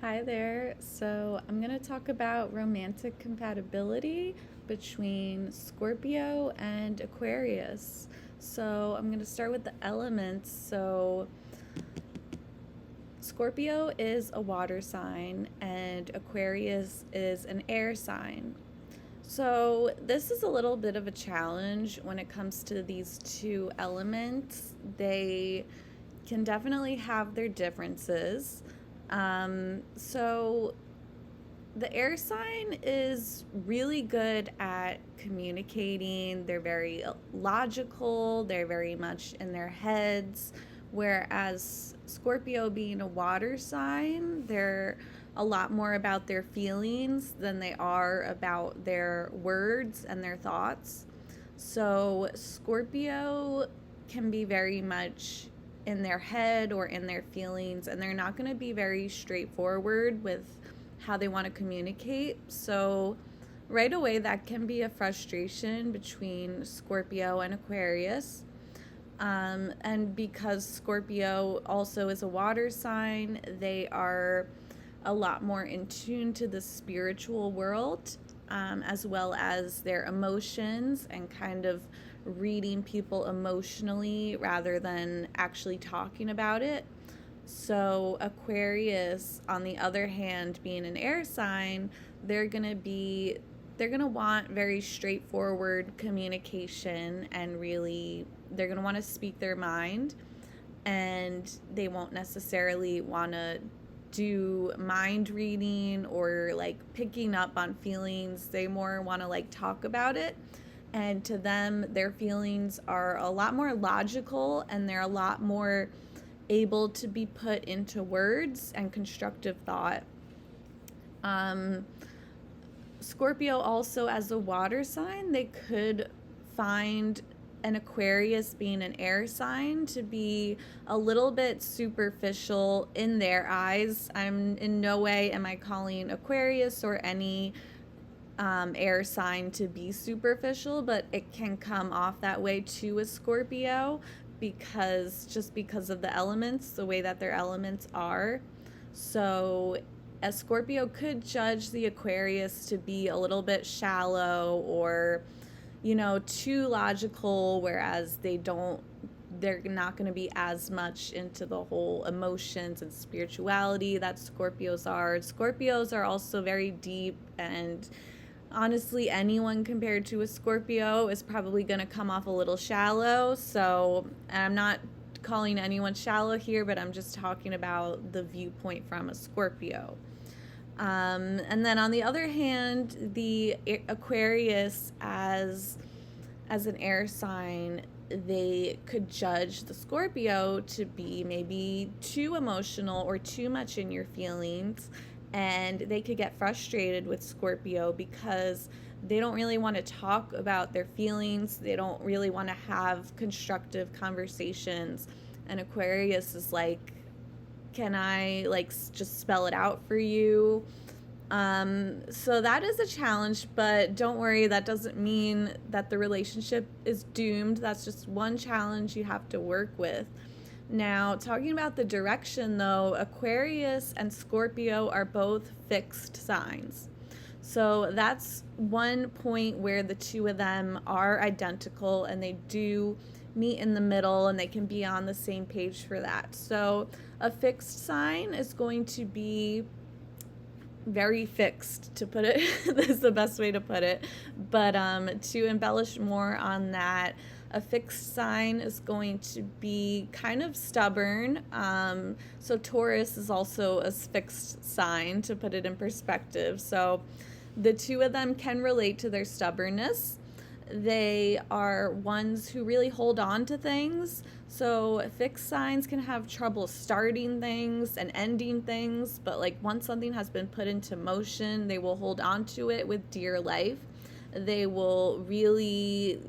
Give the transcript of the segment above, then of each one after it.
Hi there. So, I'm going to talk about romantic compatibility between Scorpio and Aquarius. So, I'm going to start with the elements. So, Scorpio is a water sign and Aquarius is an air sign. So, this is a little bit of a challenge when it comes to these two elements. They can definitely have their differences. So the air sign is really good at communicating. They're very logical, they're very much in their heads. Whereas Scorpio, being a water sign, they're a lot more about their feelings than they are about their words and their thoughts. So Scorpio can be very much in their head or in their feelings, and they're not going to be very straightforward with how they want to communicate. So, right away, that can be a frustration between Scorpio and Aquarius. And because Scorpio also is a water sign, they are a lot more in tune to the spiritual world, as well as their emotions and kind of reading people emotionally rather than actually talking about it. So, Aquarius, on the other hand, being an air sign, they're going to be they're going to want very straightforward communication, and really they're going to want to speak their mind, and they won't necessarily want to do mind reading or like picking up on feelings. They more want to like talk about it. And to them, their feelings are a lot more logical, and they're a lot more able to be put into words and constructive thought. Um, Scorpio also, as a water sign, they could find an Aquarius, being an air sign, to be a little bit superficial in their eyes. I'm in no way am I calling Aquarius or any air sign to be superficial, but it can come off that way to a Scorpio because of the elements, the way that their elements are. So a Scorpio could judge the Aquarius to be a little bit shallow or, too logical, whereas they're not going to be as much into the whole emotions and spirituality that Scorpios are. Scorpios are also very deep, and honestly, anyone compared to a Scorpio is probably going to come off a little shallow. So, I'm not calling anyone shallow here, but I'm just talking about the viewpoint from a Scorpio. And then on the other hand, the Aquarius, as an air sign, they could judge the Scorpio to be maybe too emotional or too much in your feelings, and they could get frustrated with Scorpio because they don't really want to talk about their feelings. They don't really want to have constructive conversations. And Aquarius is like, can I like just spell it out for you? So that is a challenge, but don't worry, that doesn't mean that the relationship is doomed. That's just one challenge you have to work with. Now, talking about the direction though, Aquarius and Scorpio are both fixed signs. So that's one point where the two of them are identical, and they do meet in the middle, and they can be on the same page for that. So a fixed sign is going to be very fixed, to put it this is the best way to put it. But to embellish more on that, a fixed sign is going to be kind of stubborn. So Taurus is also a fixed sign, to put it in perspective. So the two of them can relate to their stubbornness. They are ones who really hold on to things. So fixed signs can have trouble starting things and ending things, but like once something has been put into motion, they will hold on to it with dear life. They will really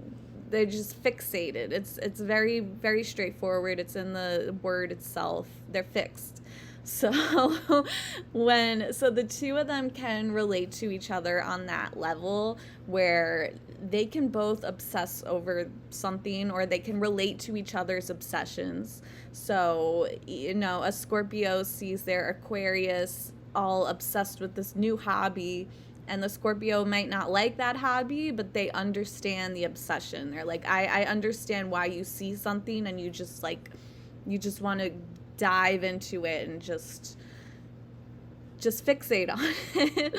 they're just fixated. It's very, very straightforward. It's in the word itself. They're fixed. So so the two of them can relate to each other on that level, where they can both obsess over something, or they can relate to each other's obsessions. So, a Scorpio sees their Aquarius all obsessed with this new hobby, and the Scorpio might not like that hobby, but they understand the obsession. They're like, I understand why you see something and you just like, you just want to dive into it and just fixate on it.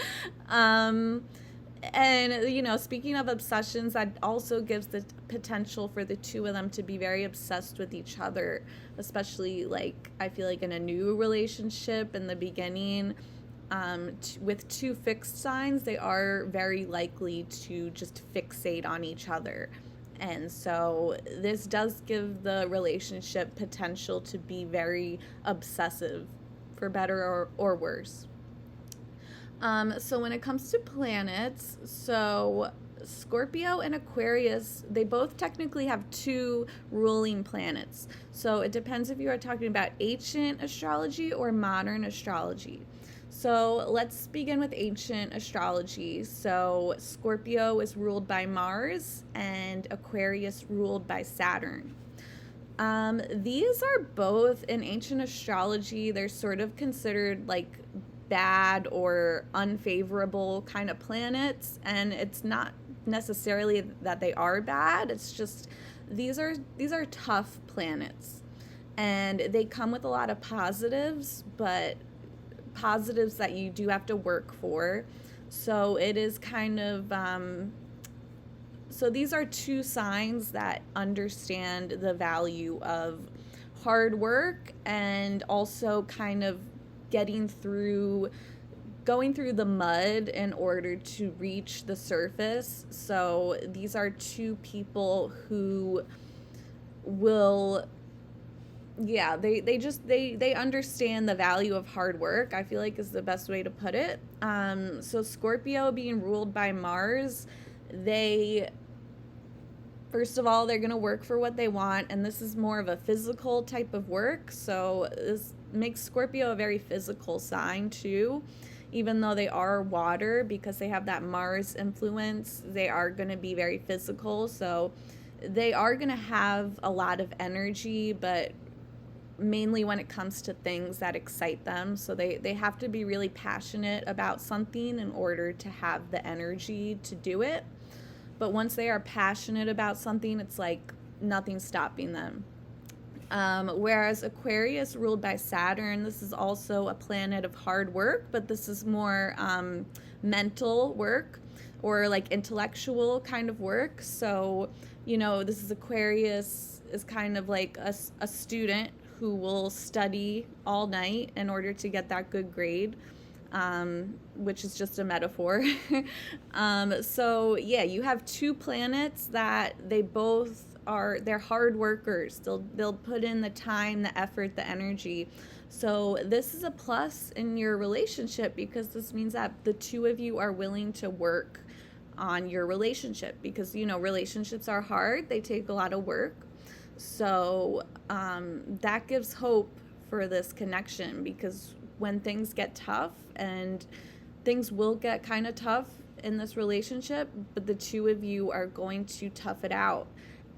And, you know, speaking of obsessions, that also gives the potential for the two of them to be very obsessed with each other, especially, like, I feel like in a new relationship in the beginning. With two fixed signs, they are very likely to just fixate on each other. And so this does give the relationship potential to be very obsessive, for better or worse. So when it comes to planets, so Scorpio and Aquarius, they both technically have two ruling planets. So it depends if you are talking about ancient astrology or modern astrology. So let's begin with ancient astrology. So Scorpio is ruled by Mars and Aquarius ruled by Saturn. These are both in ancient astrology, they're sort of considered like bad or unfavorable kind of planets, and it's not necessarily that they are bad, it's just these are tough planets, and they come with a lot of positives, but positives that you do have to work for. So it is kind of so these are two signs that understand the value of hard work and also kind of going through the mud in order to reach the surface. So these are two people who will, yeah, they understand the value of hard work, I feel like, is the best way to put it. So Scorpio being ruled by Mars, they, first of all, they're going to work for what they want, and this is more of a physical type of work. So this makes Scorpio a very physical sign too. Even though they are water, because they have that Mars influence, they are going to be very physical. So they are going to have a lot of energy, but mainly when it comes to things that excite them. So they have to be really passionate about something in order to have the energy to do it. But once they are passionate about something, it's like nothing's stopping them. Whereas Aquarius, ruled by Saturn, this is also a planet of hard work, but this is more mental work or like intellectual kind of work. So, you know, this is Aquarius is kind of like a student who will study all night in order to get that good grade. Which is just a metaphor. So yeah, you have two planets that they're hard workers. They'll put in the time, the effort, the energy. So this is a plus in your relationship, because this means that the two of you are willing to work on your relationship, because, you know, relationships are hard. They take a lot of work. So that gives hope for this connection, because when things get tough, and things will get kind of tough in this relationship, but the two of you are going to tough it out,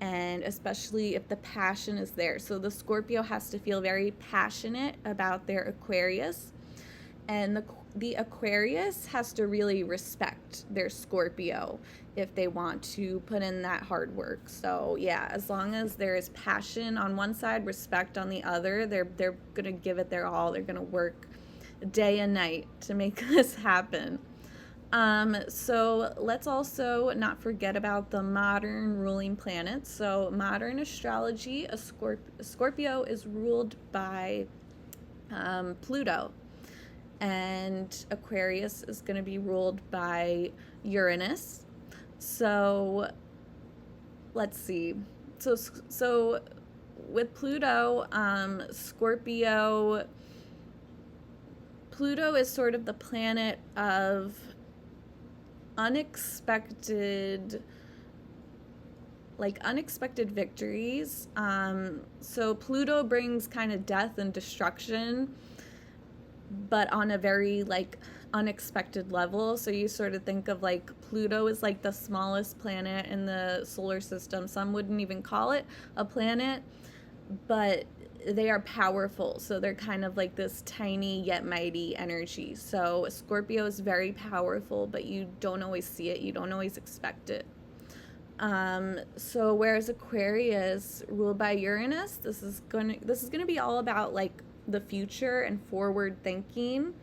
and especially if the passion is there. So the Scorpio has to feel very passionate about their Aquarius, and the Aquarius has to really respect their Scorpio if they want to put in that hard work. So yeah, as long as there is passion on one side, respect on the other, they're gonna give it their all. They're gonna work day and night to make this happen. So let's also not forget about the modern ruling planets. So modern astrology, a Scorpio is ruled by Pluto, and Aquarius is going to be ruled by Uranus. So let's see. So with Pluto, Pluto is sort of the planet of unexpected victories. So Pluto brings kind of death and destruction, but on a very like unexpected level. So you sort of think of like Pluto is like the smallest planet in the solar system. Some wouldn't even call it a planet, but they are powerful. So they're kind of like this tiny yet mighty energy. So Scorpio is very powerful, but you don't always see it. You don't always expect it. So whereas Aquarius, ruled by Uranus, this is gonna be all about like the future and forward thinking.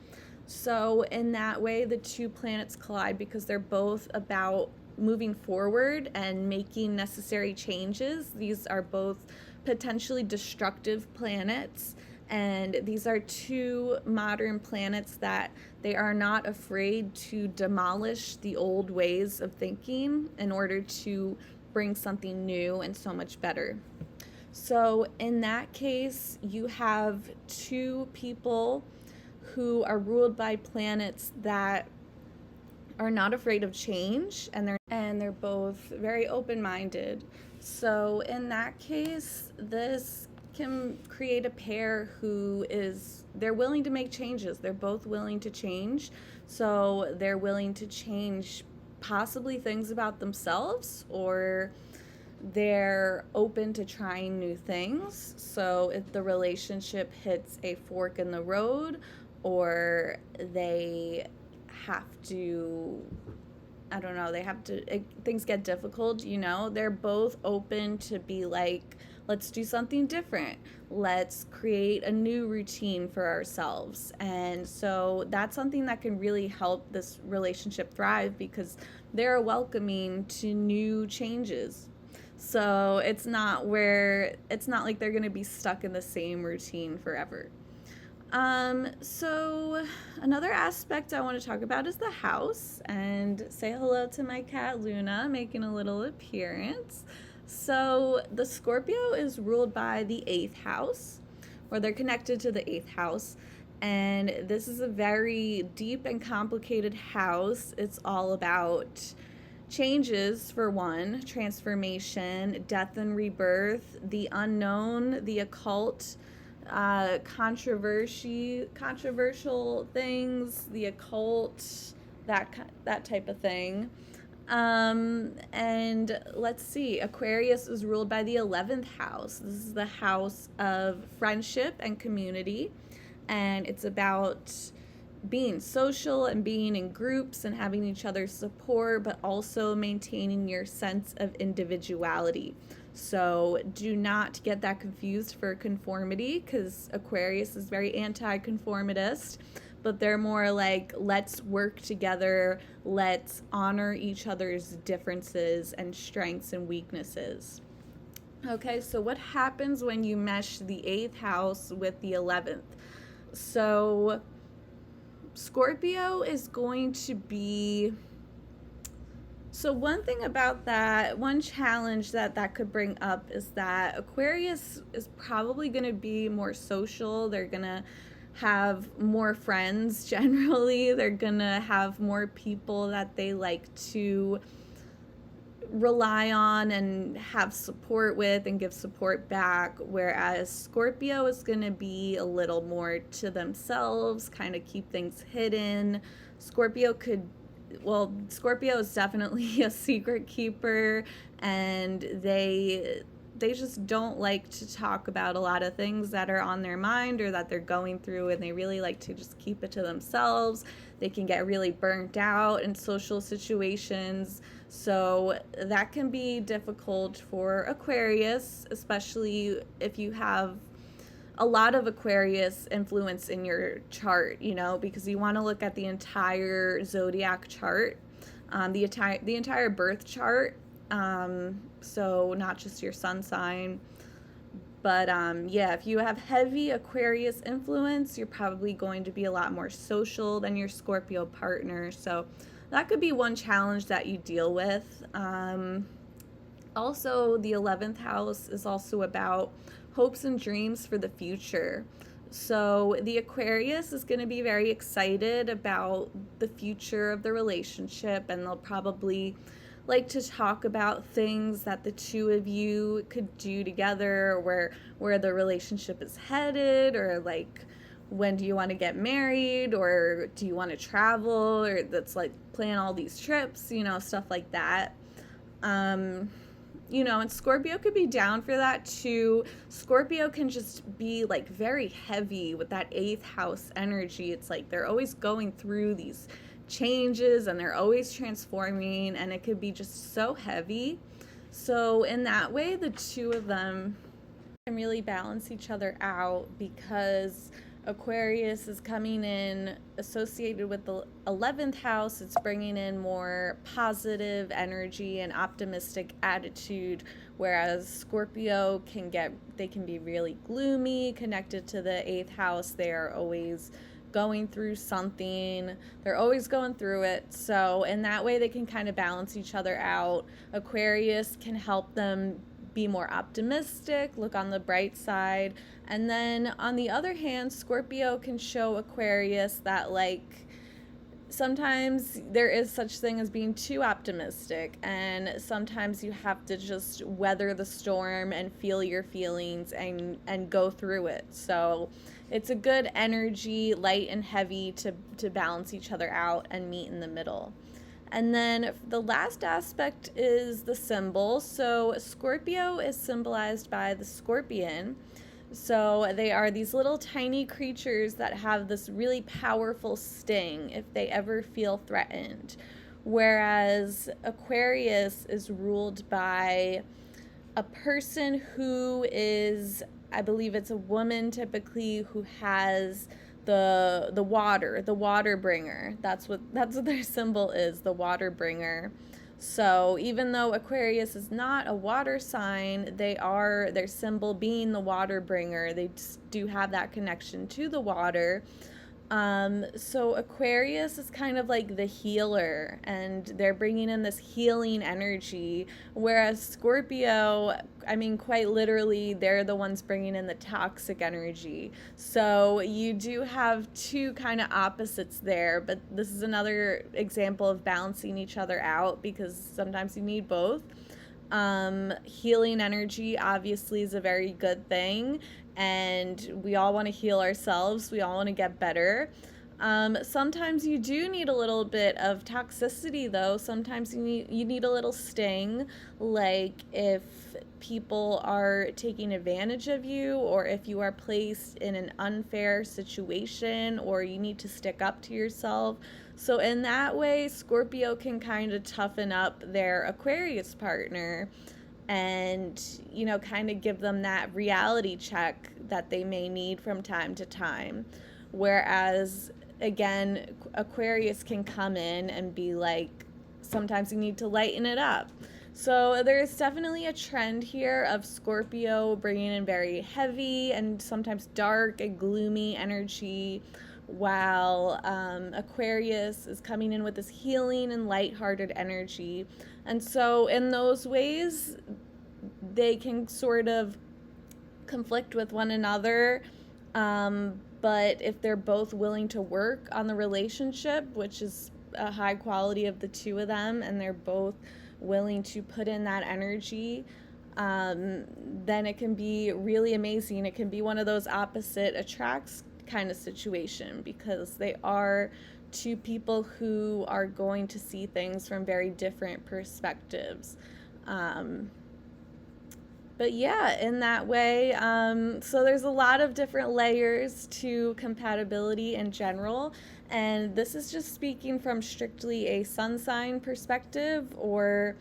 So in that way, the two planets collide because they're both about moving forward and making necessary changes. These are both potentially destructive planets, and these are two modern planets that they are not afraid to demolish the old ways of thinking in order to bring something new and so much better. So in that case, you have two people who are ruled by planets that are not afraid of change, and they're both very open-minded. So in that case, this can create a pair who is, they're willing to make changes. They're both willing to change. So they're willing to change possibly things about themselves, or they're open to trying new things. So if the relationship hits a fork in the road, or they have to, I don't know, things get difficult, they're both open to be like, let's do something different. Let's create a new routine for ourselves. And so that's something that can really help this relationship thrive, because they're welcoming to new changes. So it's not like they're going to be stuck in the same routine forever. So another aspect I want to talk about is the house, and say hello to my cat Luna, making a little appearance. So the Scorpio is ruled by the 8th house, or they're connected to the 8th house, and this is a very deep and complicated house. It's all about changes, for one, transformation, death and rebirth, the unknown, the occult, controversial things, the occult, that type of thing. And let's see, Aquarius is ruled by the 11th house. This is the house of friendship and community, and it's about being social and being in groups and having each other's support, but also maintaining your sense of individuality. So do not get that confused for conformity, because Aquarius is very anti-conformitist, but they're more like, let's work together, let's honor each other's differences and strengths and weaknesses. Okay, so what happens when you mesh the 8th house with the 11th? So Scorpio is going to be, so one thing about that, one challenge that could bring up is that Aquarius is probably going to be more social. They're going to have more friends generally. They're going to have more people that they like to rely on and have support with and give support back, whereas Scorpio is going to be a little more to themselves, kind of keep things hidden. Scorpio is definitely a secret keeper, and they just don't like to talk about a lot of things that are on their mind or that they're going through, and they really like to just keep it to themselves. They can get really burnt out in social situations, so that can be difficult for Aquarius, especially if you have a lot of Aquarius influence in your chart, because you want to look at the entire zodiac chart, the entire birth chart, so not just your sun sign. But if you have heavy Aquarius influence, you're probably going to be a lot more social than your Scorpio partner. So that could be one challenge that you deal with. Also, the 11th house is also about hopes and dreams for the future. So the Aquarius is going to be very excited about the future of the relationship, and they'll probably like to talk about things that the two of you could do together, where the relationship is headed, or like, when do you want to get married, or do you want to travel, or that's like plan all these trips, stuff like that. and Scorpio could be down for that too. Scorpio can just be like very heavy with that eighth house energy. It's like they're always going through these changes and they're always transforming, and it could be just so heavy. So, in that way, the two of them can really balance each other out because Aquarius is coming in associated with the 11th house. It's bringing in more positive energy and optimistic attitude, whereas Scorpio they can be really gloomy, connected to the 8th house. They are always going through something. They're always going through it. So in that way, they can kind of balance each other out. Aquarius can help them be more optimistic, look on the bright side. And then on the other hand, Scorpio can show Aquarius that like sometimes there is such thing as being too optimistic, and sometimes you have to just weather the storm and feel your feelings and go through it. So it's a good energy, light and heavy, to balance each other out and meet in the middle. And then the last aspect is the symbol. So Scorpio is symbolized by the scorpion. So they are these little tiny creatures that have this really powerful sting if they ever feel threatened. Whereas Aquarius is ruled by a person who is, I believe it's a woman typically, who has the water bringer. That's what their symbol is, the water bringer. So even though Aquarius is not a water sign, their symbol being the water bringer. They do have that connection to the water. So Aquarius is kind of like the healer, and they're bringing in this healing energy, whereas Scorpio, I mean, quite literally, they're the ones bringing in the toxic energy. So you do have two kind of opposites there, but this is another example of balancing each other out because sometimes you need both. Healing energy obviously is a very good thing, and we all want to heal ourselves. We all want to get better. Sometimes you do need a little bit of toxicity, though. Sometimes you need a little sting, like if people are taking advantage of you, or if you are placed in an unfair situation, or you need to stick up to yourself. So in that way, Scorpio can kind of toughen up their Aquarius partner and, kind of give them that reality check that they may need from time to time. Whereas, again, Aquarius can come in and be like, sometimes you need to lighten it up. So there's definitely a trend here of Scorpio bringing in very heavy and sometimes dark and gloomy energy, while Aquarius is coming in with this healing and lighthearted energy. And so in those ways, they can sort of conflict with one another. But if they're both willing to work on the relationship, which is a high quality of the two of them, and they're both willing to put in that energy, then it can be really amazing. It can be one of those opposite attracts kind of situation, because they are two people who are going to see things from very different perspectives. But yeah, in that way, so there's a lot of different layers to compatibility in general, and this is just speaking from strictly a sun sign perspective, or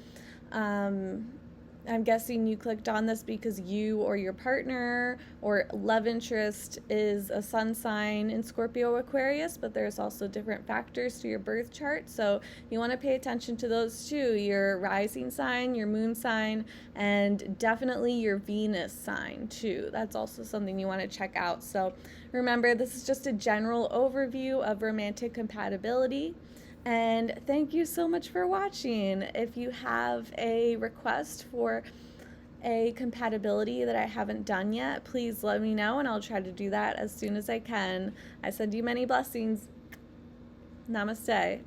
I'm guessing you clicked on this because you or your partner or love interest is a sun sign in Scorpio Aquarius, but there's also different factors to your birth chart. So you want to pay attention to those too, your rising sign, your moon sign, and definitely your Venus sign too. That's also something you want to check out. So remember, this is just a general overview of romantic compatibility. And thank you so much for watching. If you have a request for a compatibility that I haven't done yet, please let me know and I'll try to do that as soon as I can. I send you many blessings. Namaste.